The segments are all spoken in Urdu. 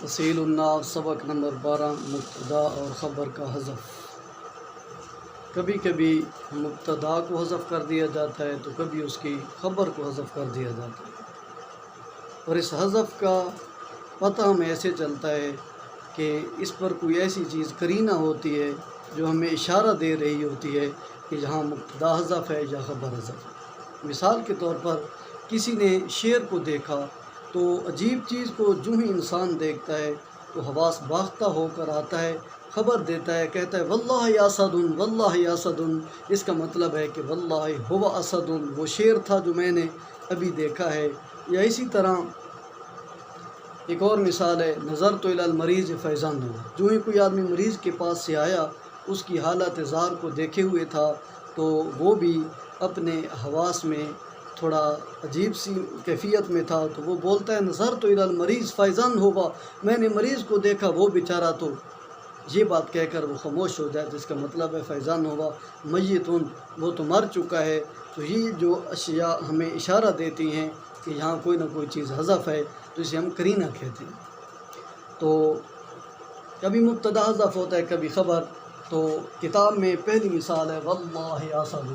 تسہیل النار سبق نمبر 12 مبتدا اور خبر کا حذف۔ کبھی کبھی مبتدا کو حذف کر دیا جاتا ہے تو کبھی اس کی خبر کو حذف کر دیا جاتا ہے، اور اس حذف کا پتہ ہمیں ایسے چلتا ہے کہ اس پر کوئی ایسی چیز قرینہ ہوتی ہے جو ہمیں اشارہ دے رہی ہوتی ہے کہ یہاں مبتدا حذف ہے یا خبر حذف ہے۔ مثال کے طور پر کسی نے شیر کو دیکھا تو عجیب چیز کو جو ہی انسان دیکھتا ہے تو حواس باختہ ہو کر آتا ہے، خبر دیتا ہے، کہتا ہے واللہ اسد واللہ اسد۔ اس کا مطلب ہے کہ واللہ ہو اسد، وہ شیر تھا جو میں نے ابھی دیکھا ہے۔ یا اسی طرح ایک اور مثال ہے نظرت الی المریض فیضان ہوا، جو ہی کوئی آدمی مریض کے پاس سے آیا اس کی حالت زار کو دیکھے ہوئے تھا تو وہ بھی اپنے حواس میں تھوڑا عجیب سی کیفیت میں تھا، تو وہ بولتا ہے نظرت الی المریض فیضان ہوا، میں نے مریض کو دیکھا وہ بیچارہ تو یہ بات کہہ کر وہ خاموش ہو جائے، جس کا مطلب ہے فیضان ہوا میتون، وہ تو مر چکا ہے۔ تو یہ جو اشیاء ہمیں اشارہ دیتی ہیں کہ یہاں کوئی نہ کوئی چیز حذف ہے تو اسے ہم قرینہ کہتے ہیں۔ تو کبھی مبتدا حذف ہوتا ہے کبھی خبر۔ تو کتاب میں پہلی مثال ہے واللہ اسد،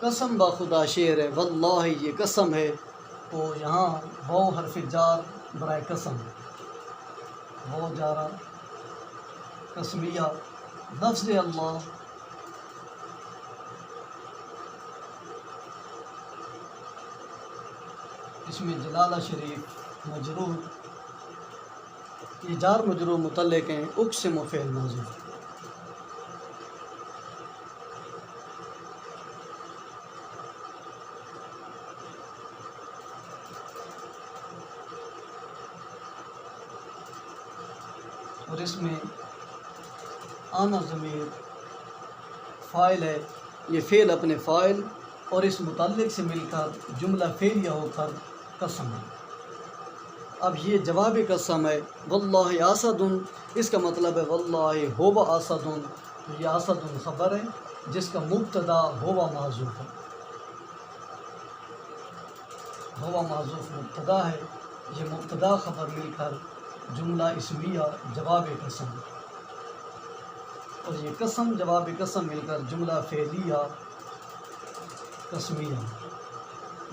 قسم بخدا شعر ہے، واللہ یہ قسم ہے، تو یہاں واو حرف جار برائے قسم، واو جارہ قسمیہ، لفظ اللہ اس میں جلالہ شریف مجرور، یہ جار مجرور متعلق ہیں اقسم و فعل ماضی۔ اور اس میں آنا ضمیر فاعل ہے، یہ فعل اپنے فاعل اور اس متعلق سے مل کر جملہ فعلیہ ہو کر قسم ہے۔ اب یہ جواب قسم ہے واللہ اسد، اس کا مطلب ہے واللہ ہو اسد، تو یہ اسد خبر ہے جس کا مبتدا ہوا معذوف ہے، ہوا معذوف مبتدا ہے، یہ مبتدا خبر مل کر جملہ اسمیہ جواب قسم، اور یہ قسم جواب قسم مل کر جملہ فعلیہ قسمیہ۔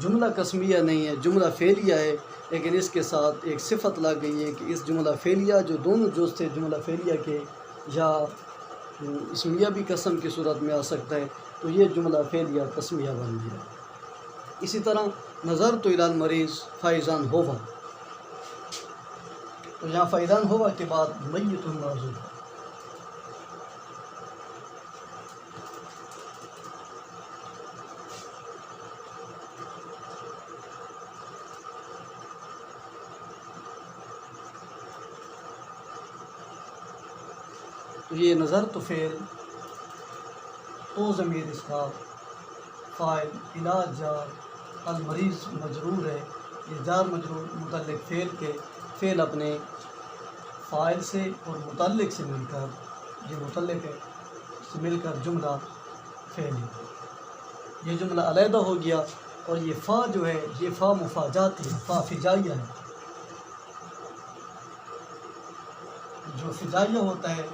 جملہ قسمیہ نہیں ہے، جملہ فعلیہ ہے، لیکن اس کے ساتھ ایک صفت لگ گئی ہے کہ اس جملہ فعلیہ جو دونوں جز تھے جملہ فعلیہ کے، یا اسمیہ بھی قسم کی صورت میں آ سکتا ہے، تو یہ جملہ فعلیہ قسمیہ بن گیا۔ اسی طرح نظرت الی المریض فیضان ہوا، تو یہاں فیضان ہوا کے بعد میت معذوف ہے۔ تو یہ نظر تو فعل، تو ضمیر اس کا فاعل، علاج جار، المریض مجرور ہے، یہ جار مجرور متعلق فعل کے، فعل اپنے فاعل سے اور متعلق سے مل کر، یہ متعلق سے مل کر جملہ فعلی، یہ جملہ علیحدہ ہو گیا۔ اور یہ فا جو ہے یہ فا مفاجاتی ہے، فا فجائیہ ہے، جو فجائیہ ہوتا ہے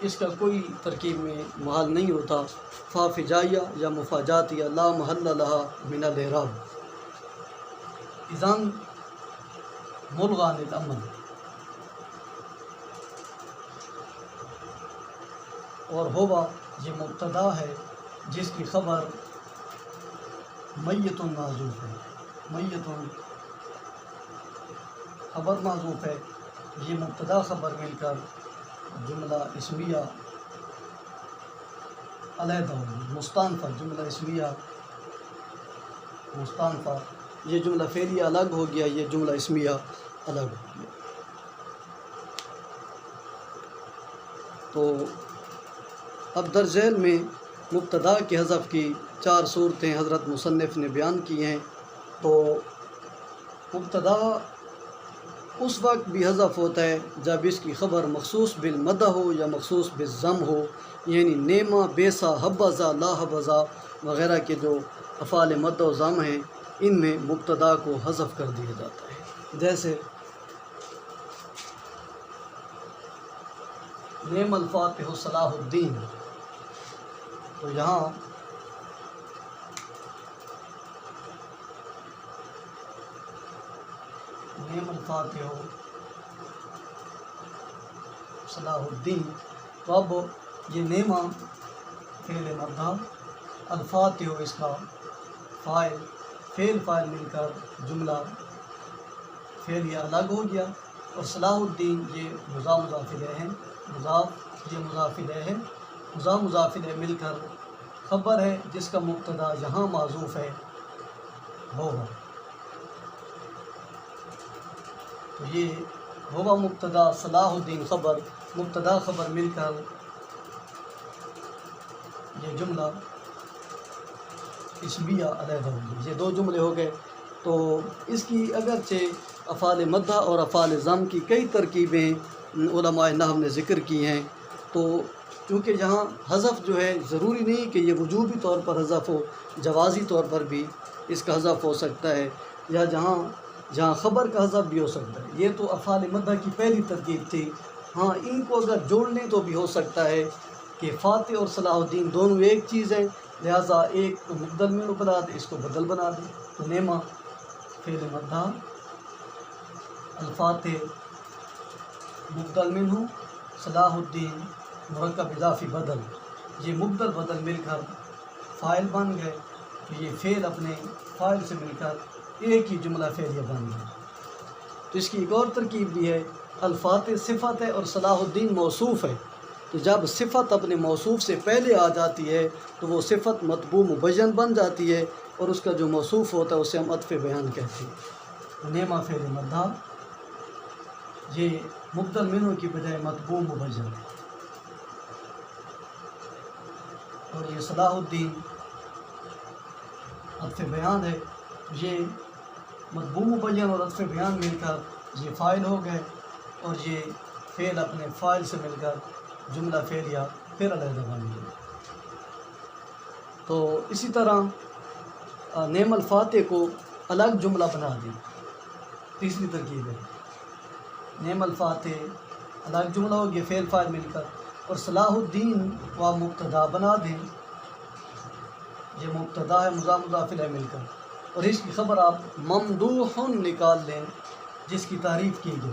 اس کا کوئی ترکیب میں محل نہیں ہوتا، فا فجائیہ یا مفاجاتیہ لا محل لہا من الاعراب، اذن ملغی عن العمل۔ اور ہوا یہ مبتدا ہے جس کی خبر میت معذوف ہے، میت خبر معذوف ہے، یہ مبتدا خبر مل کر جملہ اسمیہ علیحدہ ہوگی، مستانفہ، جملہ اسمیہ مستانفہ، یہ جملہ فعلیہ الگ ہو گیا، یہ جملہ اسمیہ الگ ہو گیا۔ تو اب درج ذیل میں مبتدا کے حذف کی 4 صورتیں حضرت مصنف نے بیان کی ہیں۔ تو مبتدا اس وقت بھی حذف ہوتا ہے جب اس کی خبر مخصوص بالمدح ہو یا مخصوص بالضم ہو، یعنی نیما، بیسا، حبذا، لا حبذا وغیرہ کے جو افعال مد و ضم ہیں ان میں مبتدا کو حذف کر دیا جاتا ہے۔ جیسے نعم الفاتح صلاح الدین، تو یہاں نعم الفاتح صلاح الدین، تو اب یہ نعمہ فعل مبدا، الفاتح اس کا فاعل، فاعل مل کر جملہ فعل یہ الگ ہو گیا، اور صلاح الدین یہ مضاف الیہ ہے، یہ مضاف الیہ ہے، مضاف الیہ مل کر خبر ہے جس کا مبتدا یہاں معذوف ہے ہوگا، تو یہ ہوگا مبتدا صلاح الدین خبر، مبتدا خبر مل کر یہ جملہ اسمیہ علیحدہ ہوگی۔ یہ دو جملے ہو گئے۔ تو اس کی اگرچہ افعال مدح اور افعال ضم کی کئی ترکیبیں علماء نحو نے ذکر کی ہیں، تو چونکہ یہاں حذف جو ہے ضروری نہیں کہ یہ وجوبی طور پر حذف ہو، جوازی طور پر بھی اس کا حذف ہو سکتا ہے، یا جہاں خبر کا حذف بھی ہو سکتا ہے۔ یہ تو افعال مدح کی پہلی ترکیب تھی۔ ہاں، ان کو اگر جوڑ لیں تو بھی ہو سکتا ہے کہ فاتح اور صلاح الدین دونوں ایک چیز ہے، لہٰذا ایک کو مبدل میں بنا دیں، اس کو بدل بنا دیں۔ تو نعمہ فعل مدح، الفاتح مبدل منہ، صلاح الدین مرکب اضافی بدل، یہ مبدل بدل مل کر فاعل بن گئے، تو یہ فعل اپنے فاعل سے مل کر ایک ہی جملہ فعلیہ بن گیا۔ تو اس کی ایک اور ترکیب بھی ہے، الفاتح صفت ہے اور صلاح الدین موصوف ہے، تو جب صفت اپنے موصوف سے پہلے آ جاتی ہے تو وہ صفت مطبوع مبین بن جاتی ہے، اور اس کا جو موصوف ہوتا ہے اسے ہم عطف بیان کہتے ہیں۔ نعمہ فعل مدح یہ مبدل منہ کی بجائے مطبوع مبین، اور یہ صلاح الدین عطف بیان ہے، یہ مطبوع مبین اور عطف بیان مل کر یہ فاعل ہو گئے، اور یہ فعل اپنے فاعل سے مل کر جملہ فعلیہ پھر علیحدہ بن گیا۔ تو اسی طرح نعم الفاتح کو الگ جملہ بنا دیں، تیسری ترکیب ہے۔ نعم الفاتح الگ جملہ ہو گیا فعل فاعل مل کر، اور صلاح الدین و مبتدا بنا دیں، یہ مبتدا ہے مضاف الیہ مل کر، اور اس کی خبر آپ ممدوح نکال لیں جس کی تعریف کی گئی،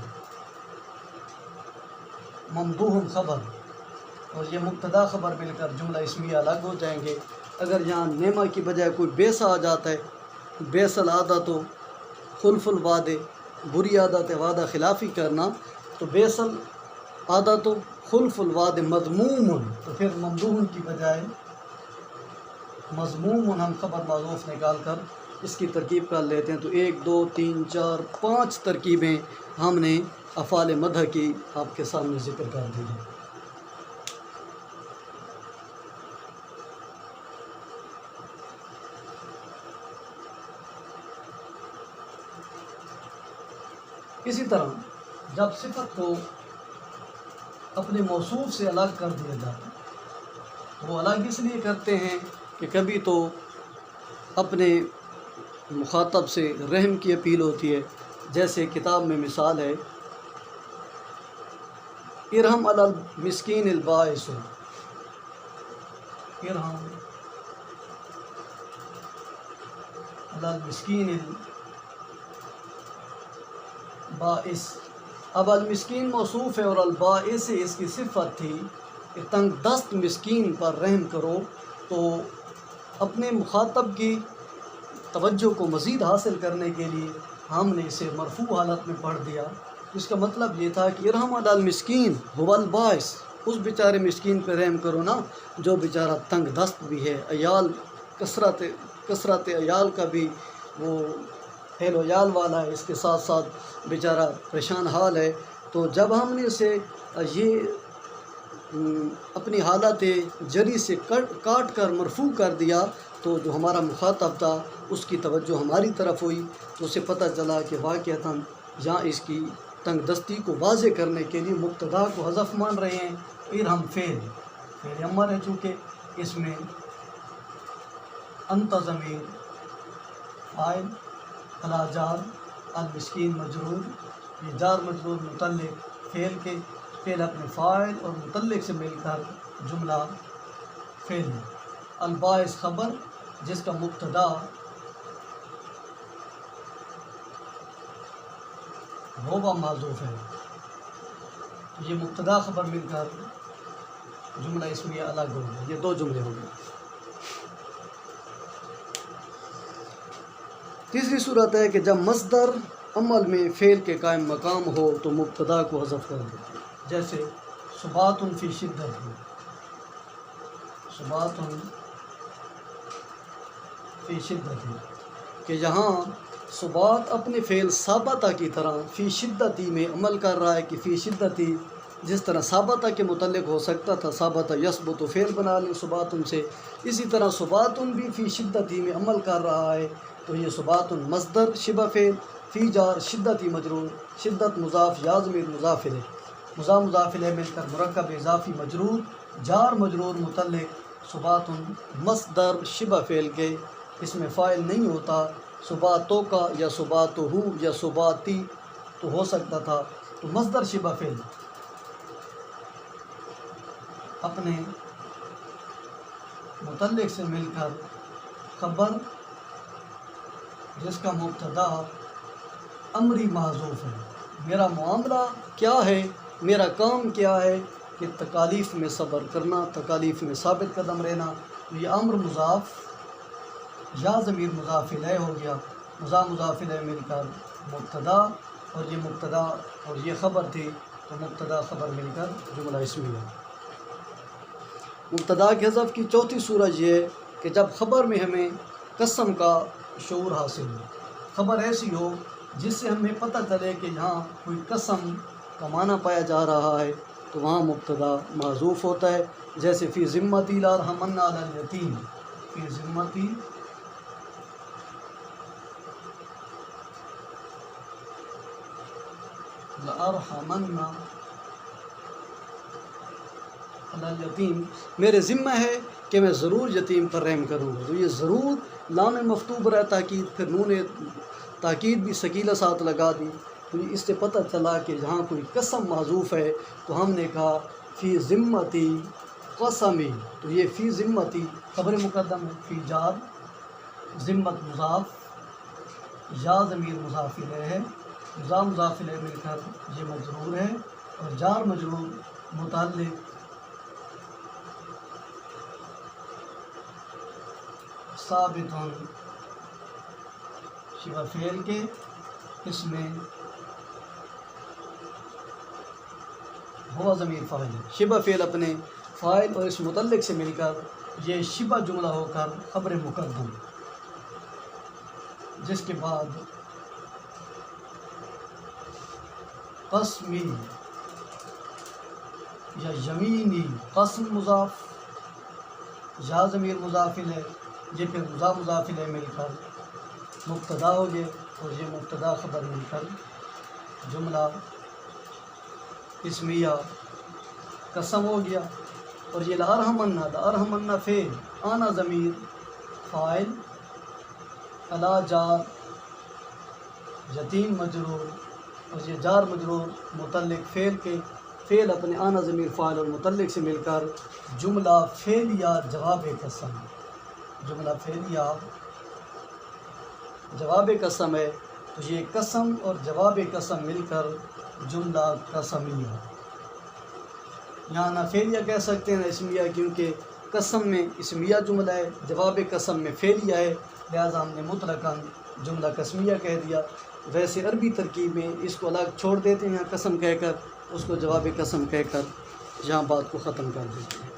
ممدوح خبر، اور یہ مبتدا خبر مل کر جملہ اسمیہ الگ ہو جائیں گے۔ اگر یہاں نعمہ کی بجائے کوئی بیسا آ جاتا ہے، بیس العادت و خلف الوعد، بری عادت ہے وعدہ خلافی کرنا، تو بیس العادت و خلف الوعد مذموم، تو پھر ممدوح کی بجائے مذموم ہم خبر معذوف نکال کر اس کی ترکیب کر لیتے ہیں۔ تو 1 2 3 4 5 ترکیبیں ہم نے افعال مدح کی آپ کے سامنے ذکر کر دی ہیں۔ اسی طرح جب صفت کو اپنے موصوف سے الگ کر دیا جاتا ہے، وہ الگ اس لیے کرتے ہیں کہ کبھی تو اپنے مخاطب سے رحم کی اپیل ہوتی ہے، جیسے کتاب میں مثال ہے، ارحم علی المسکین البائس، ارحم علی المسکین البائس۔ اب المسکین موصوف ہے اور البائس اس کی صفت تھی کہ تنگ دست مسکین پر رحم کرو، تو اپنے مخاطب کی توجہ کو مزید حاصل کرنے کے لیے ہم نے اسے مرفوع حالت میں پڑھ دیا۔ اس کا مطلب یہ تھا کہ ارحم علی المسکین هو البائس، اس بیچارے مسکین پہ رحم کرو نا جو بیچارہ تنگ دست بھی ہے، عیال کثرت عیال کا بھی وہ اہل و عیال والا ہے، اس کے ساتھ ساتھ بیچارہ پریشان حال ہے۔ تو جب ہم نے اسے یہ اپنی حالت جری سے کاٹ کر مرفوع کر دیا، تو جو ہمارا مخاطب تھا اس کی توجہ ہماری طرف ہوئی، تو اسے پتہ چلا کہ واقعتاً یہاں اس کی تنگ دستی کو واضح کرنے کے لیے مبتدا کو حذف مان رہے ہیں۔ ارحم فعل امر ہے، چونکہ اس میں انت ضمیر فاعل، الا جار، المسکین مجرور، یہ جار مجرور متعلق فعل کے، فعل اپنے فاعل اور متعلق سے مل کر جملہ فعل ہے۔ الباعث خبر جس کا مبتدا ہوبا معذوف ہے، یہ مبتدا خبر مل کر جملہ اسمیہ الگ ہو گیا، یہ دو جملے ہو گئے۔ تیسری صورت ہے کہ جب مصدر عمل میں فعل کے قائم مقام ہو تو مبتدا کو حذف کر دیتے ہیں، جیسے ثبات فی شدت، ثبات فی شدت، کہ یہاں ثبات اپنے فعل ثابتہ کی طرح فی شدتی میں عمل کر رہا ہے، کہ فی شدتی جس طرح ثابتہ کے متعلق ہو سکتا تھا ثابتہ یثبت فعل بنا لیں ثبات سے، اسی طرح ثبات بھی فی شدتی میں عمل کر رہا ہے، تو یہ ثبات مصدر شبہ فعل، فی جار شدتی مجرور، شدت مضاف یا ضمیر مضاف الیہ، مضاف الیہ مل کر مرکب اضافی مجرور، جار مجرور متعلق ثبات مصدر شبہ فعل کے، اس میں فاعل نہیں ہوتا، ثباتوں کا یا ثباتہ یا ثباتی تو ہو سکتا تھا، تو مصدر شبہ فعل اپنے متعلق سے مل کر خبر جس کا مبتدا امری محذوف ہے، میرا معاملہ کیا ہے، میرا کام کیا ہے کہ تکالیف میں صبر کرنا، تکالیف میں ثابت قدم رہنا، یہ امر مضاف یا ضمیر مضاف الیہ ہو گیا، مضاف الیہ مل کر مبتدا، اور یہ مبتدا اور یہ خبر تھی، تو مبتدا خبر مل کر جملہ اسمیہ۔ مبتدا کے حذف کی چوتھی صورت یہ ہے کہ جب خبر میں ہمیں قسم کا شعور حاصل ہو، خبر ایسی ہو جس سے ہمیں پتہ چلے کہ یہاں کوئی قسم کا معنی پایا جا رہا ہے، تو وہاں مبتدا محذوف ہوتا ہے، جیسے فی ذمتی لارحمن علی الیتیم، فی ذمتی لارحمن علی الیتیم، میرے ذمہ ہے کہ میں ضرور یتیم پر رحم کروں گا، تو یہ ضرور لام مفتوح برائے تاکید، پھر نون تاکید بھی ثقیلہ ساتھ لگا دی، تو اس سے پتہ چلا کہ جہاں کوئی قسم محذوف ہے، تو ہم نے کہا فی ذمتی قسمی، تو یہ فی ذمتی خبر مقدم ہے، فی جار ذمت مضاف یا ضمیر مضاف الیہ ہے، مضاف الیہ مل کر یہ مجرور ہے، اور جار مجرور متعلق ثابت شبہ فعل کے، اس میں ہوا ضمیر فاعل ہے، شبہ فعل اپنے فاعل اور اس متعلق سے مل کر یہ شبہ جملہ ہو کر خبر مقدم، جس کے بعد قسمی یا یمینی، قسم مضاف یا ضمیر مضاف الیہ، یہ پھر مضاف الیہ مل کر مبتدا ہو گئے، اور یہ مبتدا خبر مل کر جملہ اسمیہ قسم ہو گیا، اور یہ لارحمن فعل، آنا ضمیر فاعل، الا جار یتیم مجرور، اور یہ جار مجرور متعلق فعل کے، فعل اپنے آنا ضمیر فاعل اور متعلق سے مل کر جملہ فعلیہ جواب قسم، جملہ فعلیہ جواب قسم ہے، تو یہ قسم اور جواب قسم مل کر جملہ قسمیہ، یہاں نہ فعلیہ کہہ سکتے ہیں نہ اسمیہ، کیونکہ قسم میں اسمیہ جملہ ہے، جواب قسم میں فعلیہ ہے، لہٰذا ہم نے مطلقاً جملہ قسمیہ کہہ دیا۔ ویسے عربی ترکیب میں اس کو الگ چھوڑ دیتے ہیں قسم کہہ کر، اس کو جواب قسم کہہ کر یہاں بات کو ختم کر دیتے ہیں۔